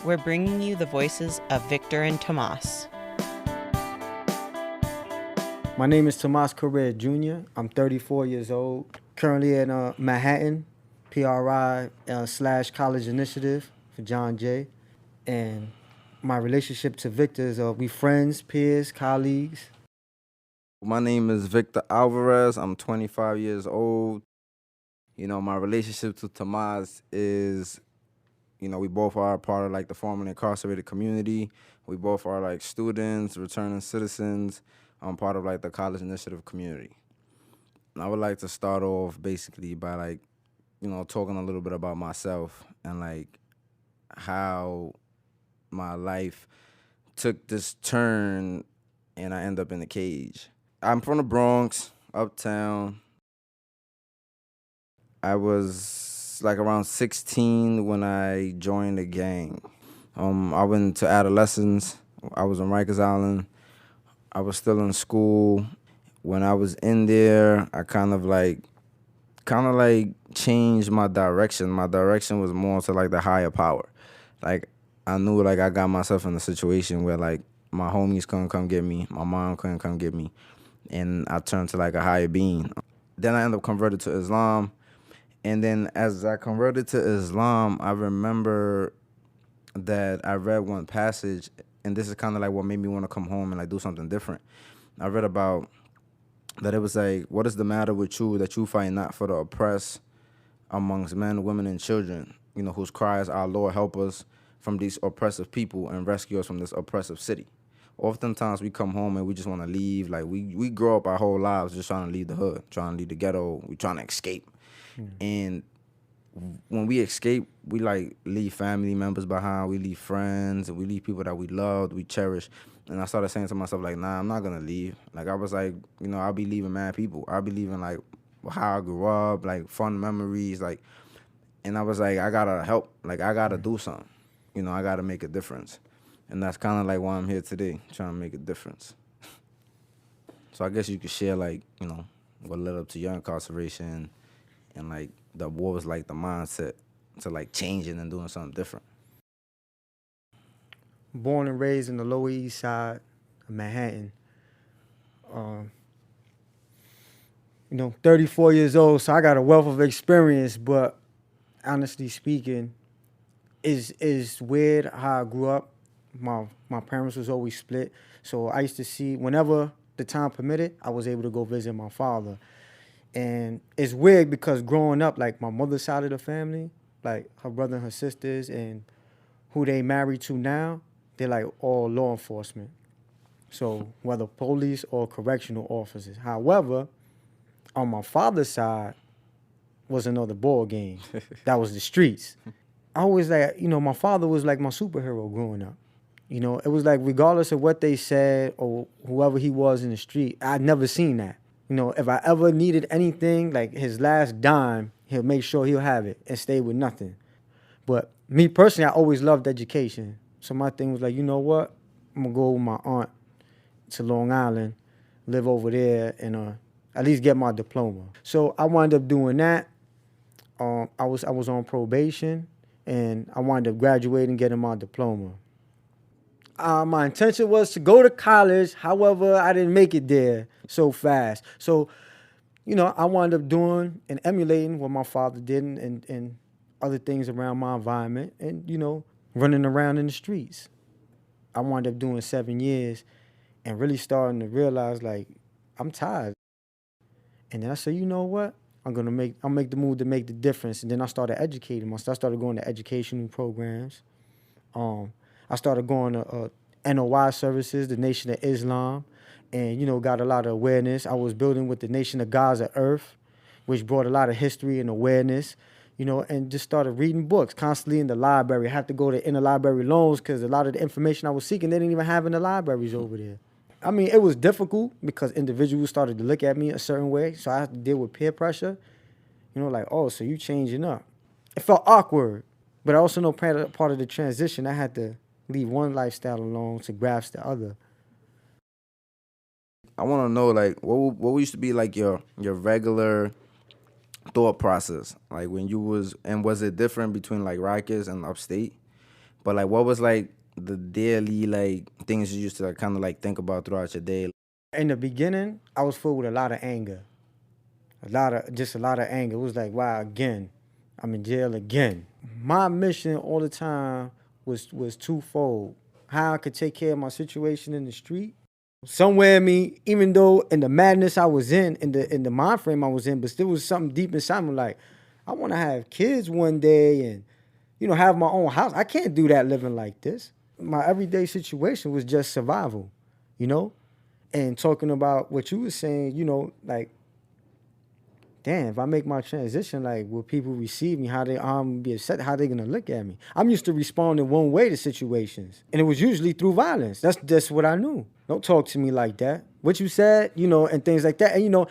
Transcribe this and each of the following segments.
we're bringing you the voices of Victor and Tomas. My name is Tomas Correa Jr. I'm 34 years old, currently in Manhattan, PRI / College Initiative for John Jay. And my relationship to Victor is we friends, peers, colleagues. My name is Victor Alvarez. I'm 25 years old. My relationship to Tomas is, we both are part of like the formerly incarcerated community. We both are like students, returning citizens. I'm part of like the college initiative community. And I would like to start off basically by like, talking a little bit about myself and like how my life took this turn and I end up in the cage. I'm from the Bronx, uptown. I was like around 16 when I joined the gang. I went into adolescence. I was on Rikers Island. I was still in school. When I was in there, I kind of like changed my direction. My direction was more to like the higher power. Like I knew like I got myself in a situation where like my homies couldn't come get me, my mom couldn't come get me, and I turned to like a higher being. Then I ended up converted to Islam. And then as I converted to Islam, I remember that I read one passage, and this is kind of like what made me want to come home and like do something different. I read about that it was like, what is the matter with you that you fight not for the oppressed amongst men, women, and children, whose cries, our Lord, help us from these oppressive people and rescue us from this oppressive city. Oftentimes we come home and we just want to leave. Like we grow up our whole lives just trying to leave the hood, trying to leave the ghetto. We trying to escape. And when we escape, we like leave family members behind, we leave friends, we leave people that we loved, we cherish. And I started saying to myself, like, nah, I'm not gonna leave. Like I was like, I'll be leaving mad people. I'll be leaving like how I grew up, like fun memories, like, and I was like, I gotta help, like I gotta do something. I gotta make a difference. And that's kind of like why I'm here today, trying to make a difference. So I guess you could share like, what led up to your incarceration and like what was like the mindset to like changing and doing something different. Born and raised in the Lower East Side of Manhattan. 34 years old, so I got a wealth of experience, but honestly speaking, is weird how I grew up. My parents was always split, so I used to see whenever the time permitted, I was able to go visit my father. And it's weird because growing up, like my mother's side of the family, like her brother and her sisters and who they married to now, they're like all law enforcement. So whether police or correctional officers. However, on my father's side was another ball game. That was the streets. I always like, my father was like my superhero growing up. It was like regardless of what they said or whoever he was in the street, I'd never seen that. If I ever needed anything, like his last dime, he'll make sure he'll have it and stay with nothing. But me personally, I always loved education. So my thing was like, you know what? I'm going to go with my aunt to Long Island, live over there, and at least get my diploma. So I wound up doing that. I was on probation, and I wound up graduating, getting my diploma. My intention was to go to college. However, I didn't make it there so fast. So, I wound up doing and emulating what my father did and other things around my environment and, running around in the streets. I wound up doing 7 years and really starting to realize, like, I'm tired. And then I said, you know what? I'll make the move to make the difference. And then I started educating myself. I started going to educational programs. I started going to NOI services, the Nation of Islam, and, got a lot of awareness. I was building with the Nation of Gaza Earth, which brought a lot of history and awareness, and just started reading books constantly in the library. I had to go to interlibrary loans because a lot of the information I was seeking, they didn't even have in the libraries over there. I mean, it was difficult because individuals started to look at me a certain way, so I had to deal with peer pressure. Like, oh, so you changing up. It felt awkward, but I also know part of the transition, I had to leave one lifestyle alone to grasp the other. I want to know, like, what used to be like your regular thought process, like when you was it different between like Rikers and upstate? But like, what was like the daily like things you used to like, kind of like think about throughout your day? In the beginning, I was filled with a lot of anger. A lot of anger. It was like, wow, again, I'm in jail again. My mission all the time was twofold. How I could take care of my situation in the street. Somewhere in me, even though in the madness I was in the mind frame I was in, but still was something deep inside me like, I want to have kids one day and, have my own house. I can't do that living like this. My everyday situation was just survival, you know? And talking about what you were saying, like, damn, if I make my transition, like, will people receive me? How they be accepted? How they gonna look at me? I'm used to responding one way to situations, and it was usually through violence. That's what I knew. Don't talk to me like that. What you said, and things like that. And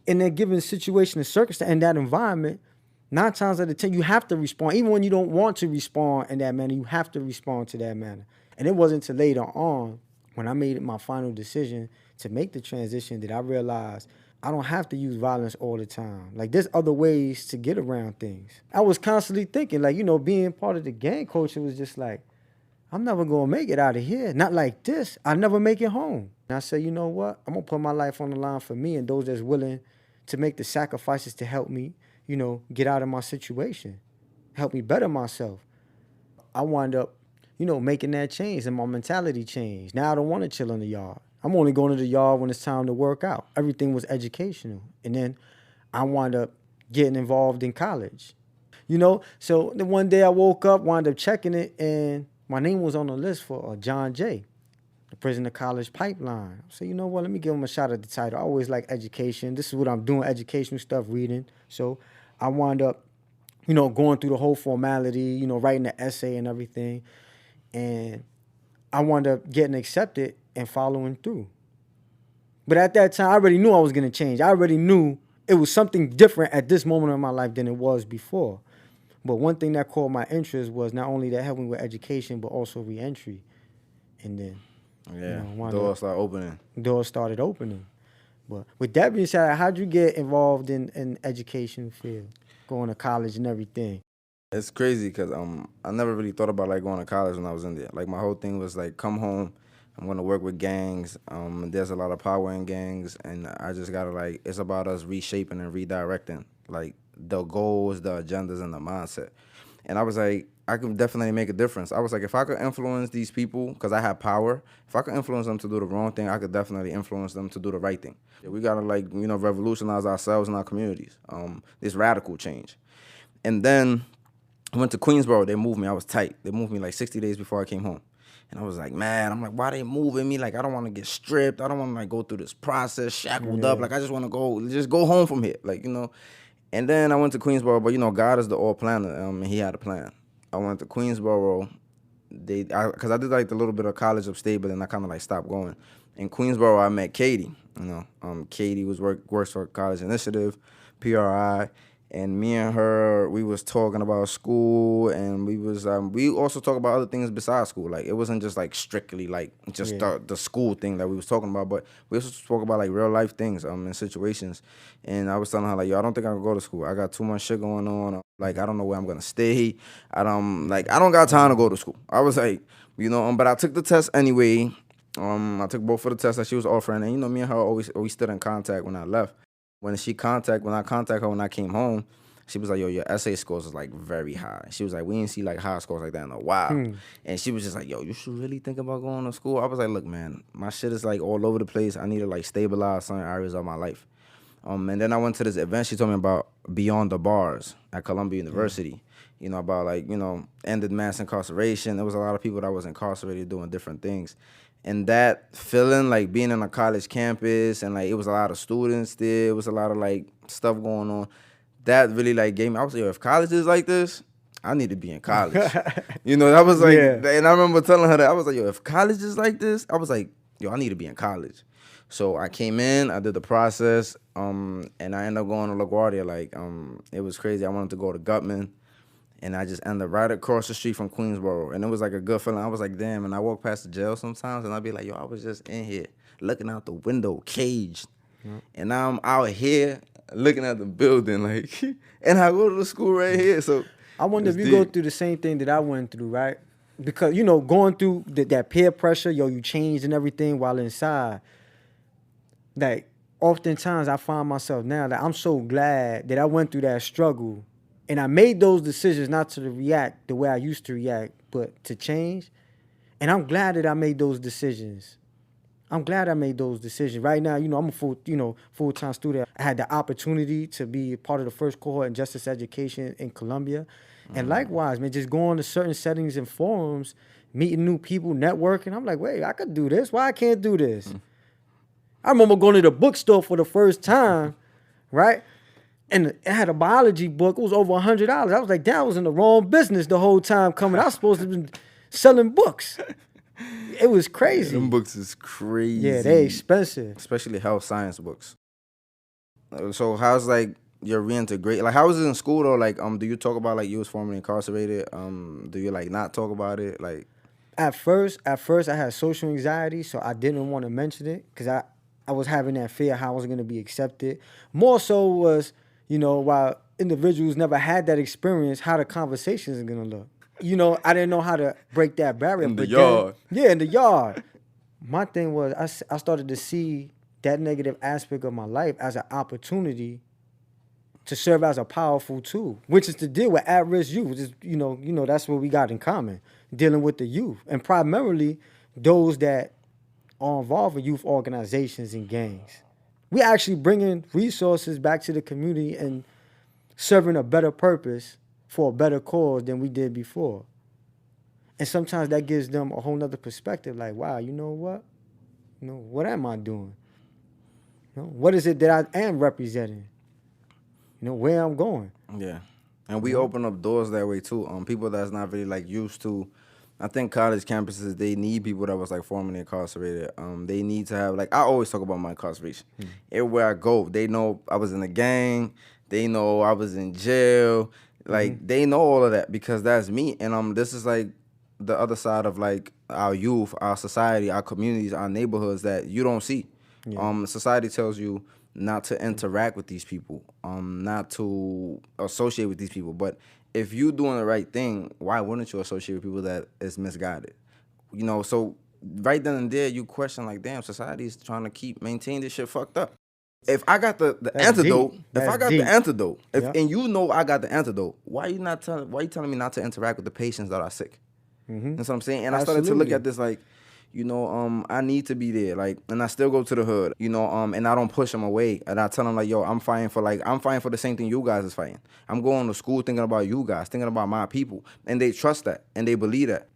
in that given situation and circumstance and that environment, 9 times out of 10, you have to respond. Even when you don't want to respond in that manner, you have to respond to that manner. And it wasn't until later on, when I made my final decision to make the transition, that I realized I don't have to use violence all the time. Like, there's other ways to get around things. I was constantly thinking, like, being part of the gang culture was just like, I'm never gonna make it out of here. Not like this. I'll never make it home. And I said, you know what? I'm gonna put my life on the line for me and those that's willing to make the sacrifices to help me, get out of my situation, help me better myself. I wind up, making that change and my mentality changed. Now I don't want to chill in the yard. I'm only going to the yard when it's time to work out. Everything was educational. And then I wound up getting involved in college. So the one day I woke up, wound up checking it, and my name was on the list for John Jay, the prisoner college pipeline. So you know what, let me give him a shot at the title. I always like education. This is what I'm doing, educational stuff, reading. So I wound up, going through the whole formality, writing the essay and everything. And I wound up getting accepted and following through. But at that time, I already knew I was going to change. I already knew it was something different at this moment in my life than it was before. But one thing that caught my interest was not only that helping with education, but also reentry. And then, doors started opening. Doors started opening. But with that being said, how'd you get involved in education field, going to college and everything? It's crazy because I never really thought about like going to college when I was in there. Like my whole thing was like, come home, I'm gonna work with gangs. There's a lot of power in gangs, and I just gotta like, it's about us reshaping and redirecting like the goals, the agendas, and the mindset. And I was like, I could definitely make a difference. I was like, if I could influence these people, because I have power, if I could influence them to do the wrong thing, I could definitely influence them to do the right thing. We gotta like, revolutionize ourselves and our communities. This radical change. And then I went to Queensboro. They moved me. I was tight. They moved me like 60 days before I came home. And I was like, man, I'm like, why they moving me? Like, I don't want to get stripped. I don't want to like go through this process, shackled up. Like, I just want to just go home from here. Like, And then I went to Queensboro, but God is the all planner. And he had a plan. I went to Queensboro. Because I did like a little bit of college upstate, but then I kind of like stopped going. In Queensboro, I met Katie. Katie works for College Initiative, PRI. And me and her, we was talking about school, and we also talk about other things besides school. Like, it wasn't just like strictly like just the school thing that we was talking about, but we also spoke about like real life things and situations. And I was telling her like, yo, I don't think I can go to school. I got too much shit going on. Like, I don't know where I'm gonna stay. I don't got time to go to school. I was like, but I took the test anyway. I took both of the tests that she was offering, and me and her always stood in contact when I left. When I contact her when I came home, she was like, yo, your essay scores is like very high. She was like, we didn't see like high scores like that in a while. And she was just like, yo, you should really think about going to school. I was like, look, man, my shit is like all over the place. I need to like stabilize certain areas of my life. And then I went to this event she told me about Beyond the Bars at Columbia University. About like, ended mass incarceration. There was a lot of people that was incarcerated doing different things. And that feeling, like being on a college campus, and like it was a lot of students there, it was a lot of like stuff going on. That really like gave me, I was like, yo, if college is like this, I need to be in college. That was like, and I remember telling her that, I was like, yo, if college is like this, I was like, yo, I need to be in college. So I came in, I did the process, and I ended up going to LaGuardia. Like, it was crazy. I wanted to go to Gutman. And I just ended up right across the street from Queensboro. And it was like a good feeling. I was like, damn. And I walk past the jail sometimes, and I'd be like, yo, I was just in here looking out the window, caged. And now I'm out here looking at the building, and I go to the school right here. So I wonder if you go through the same thing that I went through, right? because, you know, going through that peer pressure, yo, you changed and everything while inside. Like, oftentimes I find myself now that I'm so glad that I went through that struggle and I made those decisions not to react the way I used to react, but to change. And I'm glad that I made those decisions. I'm glad I made those decisions. Right now, you know, I'm a full-time student. I had the opportunity to be a part of the first cohort in justice education in Columbia. And likewise, man, just going to certain settings and forums, meeting new people, networking. I'm like, wait, I could do this. Why I can't do this? I remember going to the bookstore for the first time, right? And it had a biology book. It was over $100. I was like, damn, I was in the wrong business the whole time coming. I was supposed to be selling books. It was crazy. Them books is crazy. Yeah, they expensive. Especially health science books. So how's like your reintegration? Like, how was it in school though? Like, do you talk about like you was formerly incarcerated? Do you like not talk about it? Like, At first, I had social anxiety, so I didn't want to mention it because I was having that fear how I was going to be accepted. More so was, you know, while individuals never had that experience, how the conversations are going to look. You know, I didn't know how to break that barrier. In the yard. Yeah, in the yard. My thing was I started to see that negative aspect of my life as an opportunity to serve as a powerful tool, which is to deal with at-risk youth. Which is, you know, that's what we got in common, dealing with the youth, and primarily those that are involved in youth organizations and gangs. We actually bringing resources back to the community and serving a better purpose for a better cause than we did before. And sometimes that gives them a whole nother perspective, like, wow, you know what? You know, what am I doing? You know, what is it that I am representing? You know, where I'm going. yeah. And we open up doors that way too. People that's not really like used to. I think college campuses, they need people that was like formerly incarcerated. They need to have, like, I always talk about my incarceration. Everywhere I go, they know I was in a gang. They know I was in jail. Like, they know all of that because that's me. And this is like the other side of like our youth, our society, our communities, our neighborhoods that you don't see. Yeah. Society tells you not to interact with these people, not to associate with these people. But if you're doing the right thing, why wouldn't you associate with people that is misguided? You know, so right then and there, you question like, damn, society is trying to maintain this shit fucked up. If I got the antidote, and you know I got the antidote, why you telling me not to interact with the patients that are sick? That's what I'm saying. And I started to look at this like, you know, I need to be there, like, and I still go to the hood, you know, and I don't push them away, and I tell them like, yo, I'm fighting for the same thing you guys is fighting. I'm going to school thinking about you guys, thinking about my people, and they trust that and they believe that.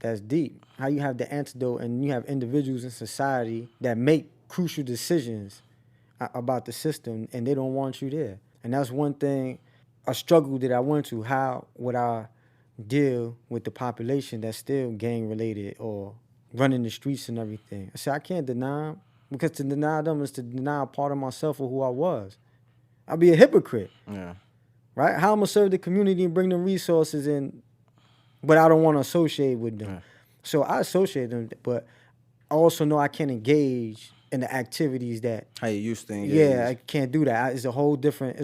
That's deep. How you have the antidote, and you have individuals in society that make crucial decisions about the system, and they don't want you there. And that's one thing, a struggle that I went to. How would I deal with the population that's still gang related or running the streets and everything? I said, I can't deny them, because to deny them is to deny a part of myself or who I was. I'd be a hypocrite. Yeah. Right? How I'm going to serve the community and bring them resources in, but I don't want to associate with them. Yeah. So I associate them, but I also know I can't engage in the activities that how you used to engage. Yeah, I can't do that. It's a whole different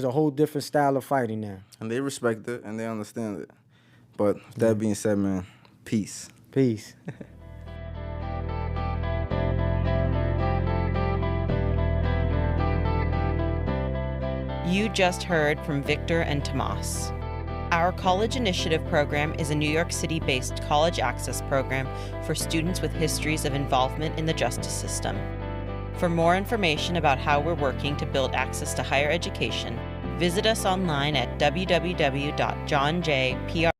style of fighting now. And they respect it and they understand it. But that being said, man, peace. Peace. You just heard from Victor and Tomas. Our College Initiative program is a New York City-based college access program for students with histories of involvement in the justice system. For more information about how we're working to build access to higher education, visit us online at www.johnjpr.org.